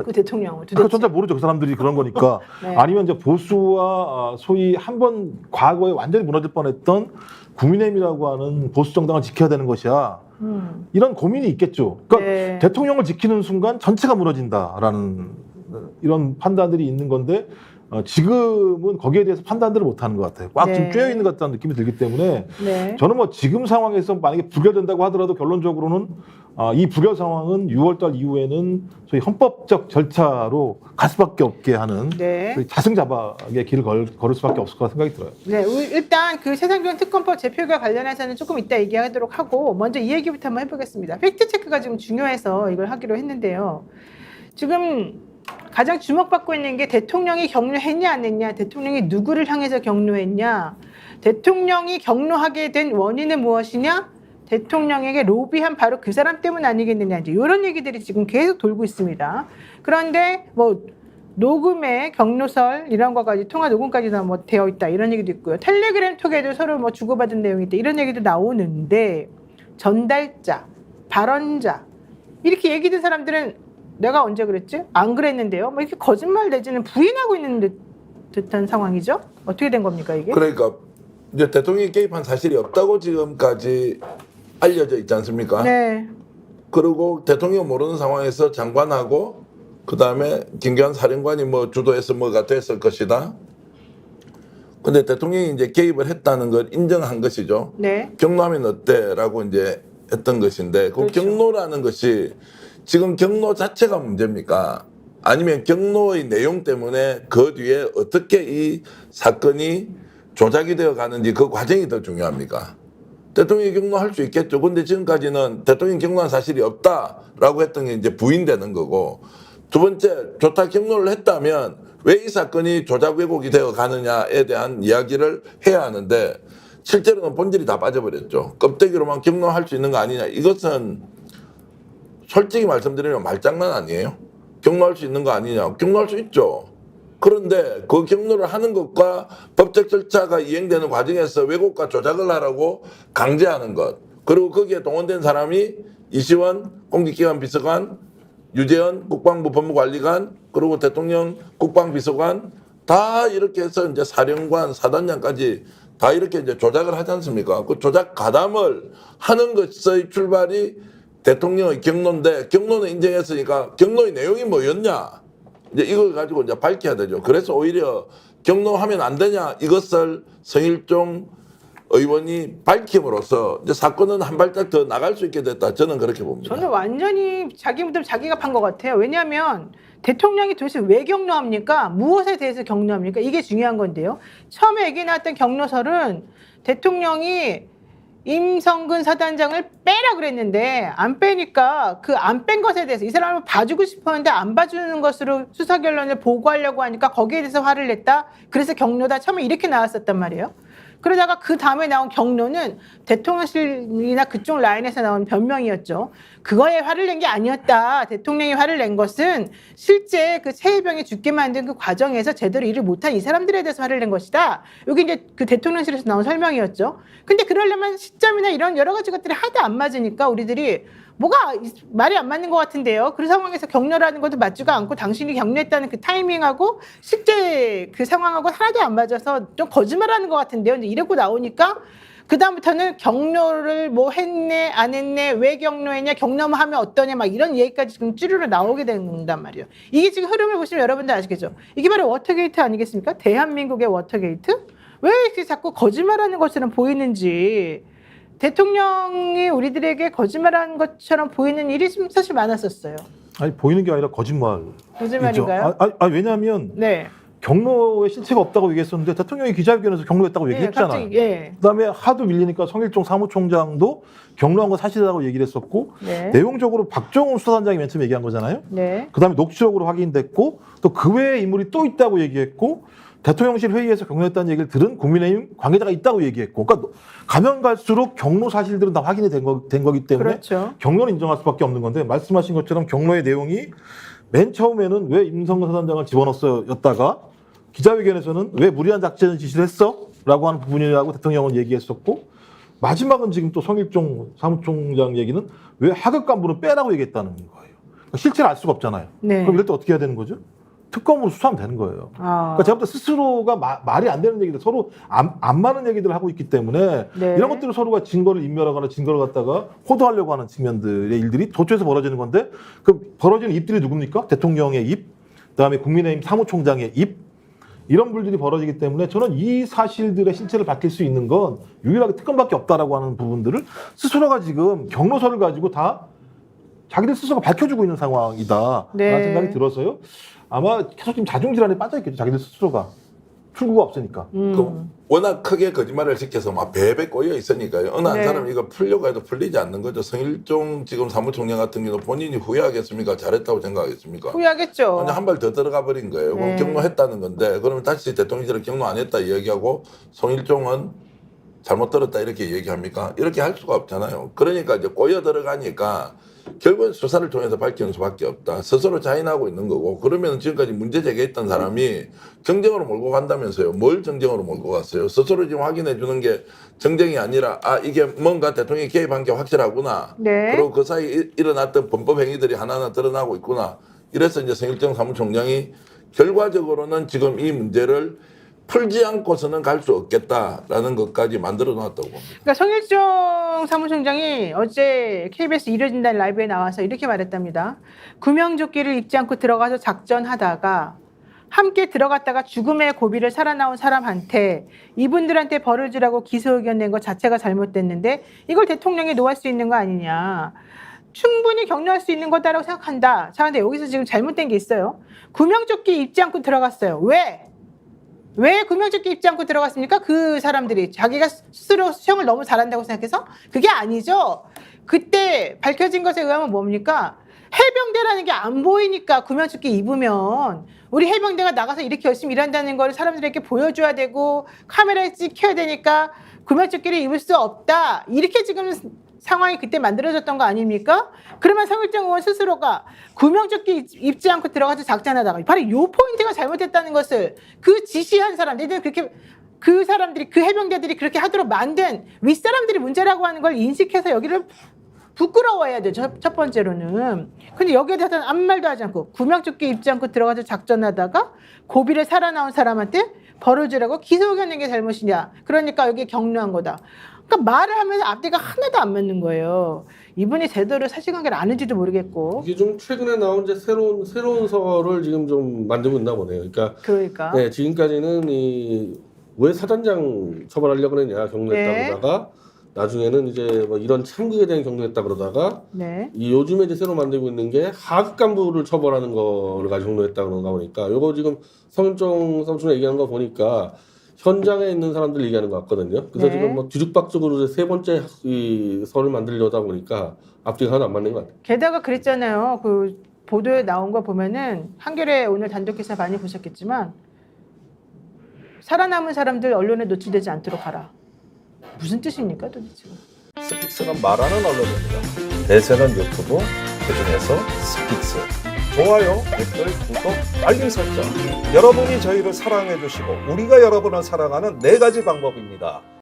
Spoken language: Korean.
그 대통령을 그거 전잘 모르죠. 그 사람들이 그런 거니까. 네. 아니면 이제 보수와 소위 한 번 과거에 완전히 무너질 뻔했던 국민의힘이라고 하는 보수 정당을 지켜야 되는 것이야. 이런 고민이 있겠죠. 그러니까 네. 대통령을 지키는 순간 전체가 무너진다라는 이런 판단들이 있는 건데 지금은 거기에 대해서 판단들을 못하는 것 같아요. 꽉 좀 네. 쪼여 있는 것 같다는 느낌이 들기 때문에 네. 저는 뭐 지금 상황에서 만약에 부결된다고 하더라도 결론적으로는 이 부결 상황은 6월달 이후에는 소위 헌법적 절차로 갈 수밖에 없게 하는 네. 소위 자승자박의 길을 걸을 수밖에 없을 것 생각이 들어요. 네, 일단 그 세상적인 특검법 제표가 관련해서는 조금 이따 얘기하도록 하고 먼저 이 얘기부터 한번 해보겠습니다. 팩트 체크가 지금 중요해서 이걸 하기로 했는데요. 지금 가장 주목받고 있는 게 대통령이 격려했냐 안 했냐, 대통령이 누구를 향해서 격려했냐, 대통령이 격려하게 된 원인은 무엇이냐, 대통령에게 로비한 바로 그 사람 때문 아니겠느냐, 이제 이런 얘기들이 지금 계속 돌고 있습니다. 그런데 뭐 녹음에 격려설 이런 거까지 통화 녹음까지도 뭐 되어 있다 이런 얘기도 있고요. 텔레그램 톡에도 서로 뭐 주고받은 내용이 있다 이런 얘기도 나오는데 전달자, 발언자 이렇게 얘기된 사람들은 내가 언제 그랬지? 안 그랬는데요. 뭐 이렇게 거짓말 내지는 부인하고 있는 듯한 상황이죠. 어떻게 된 겁니까 이게? 그러니까 이제 대통령이 개입한 사실이 없다고 지금까지 알려져 있지 않습니까? 네. 그리고 대통령 모르는 상황에서 장관하고 그 다음에 김기현 사령관이 뭐 주도해서 뭐가 됐을 것이다. 근데 대통령이 이제 개입을 했다는 걸 인정한 것이죠. 네. 경로하면 어때라고 이제 했던 것인데 그 그렇죠. 경로라는 것이 지금 경로 자체가 문제입니까? 아니면 경로의 내용 때문에 그 뒤에 어떻게 이 사건이 조작이 되어 가는지 그 과정이 더 중요합니까? 대통령이 경로할 수 있겠죠. 근데 지금까지는 대통령이 경로한 사실이 없다라고 했던 게 이제 부인되는 거고, 두 번째, 좋다 경로를 했다면 왜 이 사건이 조작 왜곡이 되어 가느냐에 대한 이야기를 해야 하는데 실제로는 본질이 다 빠져버렸죠. 껍데기로만 경로할 수 있는 거 아니냐. 이것은 솔직히 말씀드리면 말장난 아니에요. 경로할 수 있는 거 아니냐. 경로할 수 있죠. 그런데 그 경로를 하는 것과 법적 절차가 이행되는 과정에서 왜곡과 조작을 하라고 강제하는 것. 그리고 거기에 동원된 사람이 이시원 공직기관 비서관, 유재현 국방부 법무관리관, 그리고 대통령 국방비서관 다 이렇게 해서 이제 사령관, 사단장까지 다 이렇게 이제 조작을 하지 않습니까? 그 조작 가담을 하는 것의 출발이 대통령의 경로인데 경로는 인정했으니까 경로의 내용이 뭐였냐? 이제 이걸 가지고 이제 밝혀야 되죠. 그래서 오히려 경로하면 안 되냐 이것을 성일종 의원이 밝힘으로써 이제 사건은 한 발짝 더 나갈 수 있게 됐다. 저는 그렇게 봅니다. 저는 완전히 자기 무덤 자기가 판 것 같아요. 왜냐하면 대통령이 도대체 왜 격려합니까? 무엇에 대해서 격려합니까? 이게 중요한 건데요. 처음에 얘기 나왔던 격려설은 대통령이 임성근 사단장을 빼라 그랬는데 안 빼니까 그 안 뺀 것에 대해서 이 사람을 봐주고 싶었는데 안 봐주는 것으로 수사 결론을 보고하려고 하니까 거기에 대해서 화를 냈다. 그래서 격려다. 처음에 이렇게 나왔었단 말이에요. 그러다가 그 다음에 나온 격려는 대통령실이나 그쪽 라인에서 나온 변명이었죠. 그거에 화를 낸 게 아니었다. 대통령이 화를 낸 것은 실제 그 최혜병이 죽게 만든 그 과정에서 제대로 일을 못한 이 사람들에 대해서 화를 낸 것이다. 여기 이제 그 대통령실에서 나온 설명이었죠. 근데 그러려면 시점이나 이런 여러 가지 것들이 하도 안 맞으니까 우리들이 뭐가 말이 안 맞는 것 같은데요. 그 상황에서 격려라는 것도 맞지가 않고 당신이 격려했다는 그 타이밍하고 실제 그 상황하고 하나도 안 맞아서 좀 거짓말하는 것 같은데요. 이제 이러고 나오니까 그 다음부터는 격려를 뭐 했네 안 했네 왜 격려했냐 격려만 하면 어떠냐 막 이런 얘기까지 지금 쭈르르 나오게 된단 말이에요. 이게 지금 흐름을 보시면 여러분들 아시겠죠? 이게 바로 워터게이트 아니겠습니까? 대한민국의 워터게이트? 왜 이렇게 자꾸 거짓말하는 것처럼 보이는지 대통령이 우리들에게 거짓말하는 것처럼 보이는 일이 사실 많았었어요. 아니 보이는 게 아니라 거짓말. 거짓말인가요? 왜냐하면 네. 경로에 실체가 없다고 얘기했었는데 대통령이 기자회견에서 경로했다고 얘기했잖아요. 갑자기, 예. 그다음에 하도 밀리니까 성일종 사무총장도 경로한 건 사실이라고 얘기를 했었고 네. 내용적으로 박정훈 수사단장이 맨 처음 얘기한 거잖아요. 네. 그다음에 녹취록으로 확인됐고 또 그 외에 인물이 또 있다고 얘기했고 대통령실 회의에서 경로했다는 얘기를 들은 국민의힘 관계자가 있다고 얘기했고 그러니까 가면 갈수록 경로 사실들은 다 확인이 된 거기 때문에 그렇죠. 경로는 인정할 수밖에 없는 건데 말씀하신 것처럼 경로의 내용이 맨 처음에는 왜 임성근 사단장을 집어넣었다가 기자회견에서는 왜 무리한 작전 지시를 했어? 라고 하는 부분이라고 대통령은 얘기했었고 마지막은 지금 또 성일종 사무총장 얘기는 왜 하급 간부는 빼라고 얘기했다는 거예요. 실체를 알 수가 없잖아요. 네. 그럼 이럴 때 어떻게 해야 되는 거죠? 특검으로 수사하면 되는 거예요. 그러니까 제가 볼 때 스스로가 말이 안 되는 얘기들, 서로 안 맞는 얘기들을 하고 있기 때문에 네. 이런 것들을 서로가 증거를 인멸하거나 증거를 갖다가 호도하려고 하는 측면들의 일들이 도처에서 벌어지는 건데, 그 벌어지는 입들이 누굽니까? 대통령의 입, 그다음에 국민의힘 사무총장의 입, 이런 분들이 벌어지기 때문에 저는 이 사실들의 실체를 밝힐 수 있는 건 유일하게 특검밖에 없다라고 하는 부분들을 스스로가 지금 경로서를 가지고 다 자기들 스스로가 밝혀주고 있는 상황이다라는 네. 생각이 들어서요. 아마 계속 지금 자중질환에 빠져있겠죠. 자기들 스스로가. 출구가 없으니까. 그 워낙 크게 거짓말을 시켜서 막 배배 꼬여 있으니까요. 어느 한 네. 사람이 이거 풀려고 해도 풀리지 않는 거죠. 성일종 지금 사무총장 같은 경우도 본인이 후회하겠습니까? 잘했다고 생각하겠습니까? 후회하겠죠. 완전 한 발 더 들어가 버린 거예요. 네. 경로했다는 건데, 그러면 다시 대통령실은 경로 안 했다 이야기하고 송일종은 잘못 들었다 이렇게 얘기합니까? 이렇게 할 수가 없잖아요. 그러니까 이제 꼬여 들어가니까 결국은 수사를 통해서 밝히는 수밖에 없다. 스스로 자인하고 있는 거고, 그러면 지금까지 문제 제기했던 사람이 정쟁으로 몰고 간다면서요. 뭘 정쟁으로 몰고 갔어요? 스스로 지금 확인해 주는 게 정쟁이 아니라, 아, 이게 뭔가 대통령이 개입한 게 확실하구나. 네. 그리고 그 사이 일어났던 범법 행위들이 하나하나 드러나고 있구나. 이래서 이제 성일종 사무총장이 결과적으로는 지금 이 문제를 풀지 않고서는 갈 수 없겠다라는 것까지 만들어 놨다고 봅니다. 그러니까 성일종 사무총장이 어제 KBS 이뤄진다는 라이브에 나와서 이렇게 말했답니다. 구명조끼를 입지 않고 들어가서 작전하다가 함께 들어갔다가 죽음의 고비를 살아나온 사람한테 이분들한테 벌을 주라고 기소 의견 낸 것 자체가 잘못됐는데 이걸 대통령이 노할 수 있는 거 아니냐. 충분히 격려할 수 있는 거다라고 생각한다. 자, 근데 여기서 지금 잘못된 게 있어요. 구명조끼 입지 않고 들어갔어요. 왜 구명조끼 입지 않고 들어갔습니까? 그 사람들이 자기가 스스로 수영을 너무 잘한다고 생각해서? 그게 아니죠. 그때 밝혀진 것에 의하면 뭡니까? 해병대라는 게 안 보이니까 구명조끼 입으면 우리 해병대가 나가서 이렇게 열심히 일한다는 걸 사람들에게 보여줘야 되고 카메라에 찍혀야 되니까 구명조끼를 입을 수 없다. 이렇게 지금 상황이 그때 만들어졌던 거 아닙니까? 그러면 성일종 의원 스스로가 구명조끼 입지 않고 들어가서 작전하다가 바로 이 포인트가 잘못됐다는 것을 그 지시한 사람들이 그렇게 그 사람들이 그 해병대들이 그렇게 하도록 만든 윗사람들이 문제라고 하는 걸 인식해서 여기를 부끄러워해야 돼. 첫 번째로는. 근데 여기에 대해서는 아무 말도 하지 않고 구명조끼 입지 않고 들어가서 작전하다가 고비를 살아나온 사람한테 벌을 주라고 기소 의견 낸 게 잘못이냐. 그러니까 여기 격려한 거다. 그러니까 말을 하면서 앞뒤가 하나도 안 맞는 거예요. 이분이 제대로 사실관계를 아는지도 모르겠고. 이게 좀 최근에 나온 이제 새로운 서를 지금 좀 만들고 있나 보네요. 그러니까 네, 지금까지는 왜 사단장 처벌하려고 그랬냐 경로했다 네. 그러다가 나중에는 이제 뭐 이런 참극에 대한 경로했다 그러다가 네. 이 요즘에 이제 새로 만들고 있는 게 하급 간부를 처벌하는 거를 가지고 경로했다 그러다 보니까 요거 지금 성일종 사무총장 얘기하는 거 보니까 현장에 있는 사람들 얘기하는 것 같거든요. 그래서 네. 지금 뭐 뒤죽박죽으로 이제 세 번째 이 서를 만들려다 보니까 앞뒤가 하나 안 맞는 것 같아요. 게다가 그랬잖아요. 그 보도에 나온 거 보면은 한겨레 오늘 단독 기사 많이 보셨겠지만 살아남은 사람들 언론에 노출되지 않도록 하라. 무슨 뜻입니까 도대체? 스픽스는 말하는 언론입니다. 대세는 유튜브, 그중에서 스픽스. 좋아요, 댓글, 구독, 알림 설정. 여러분이 저희를 사랑해 주시고 우리가 여러분을 사랑하는 4가지 방법입니다.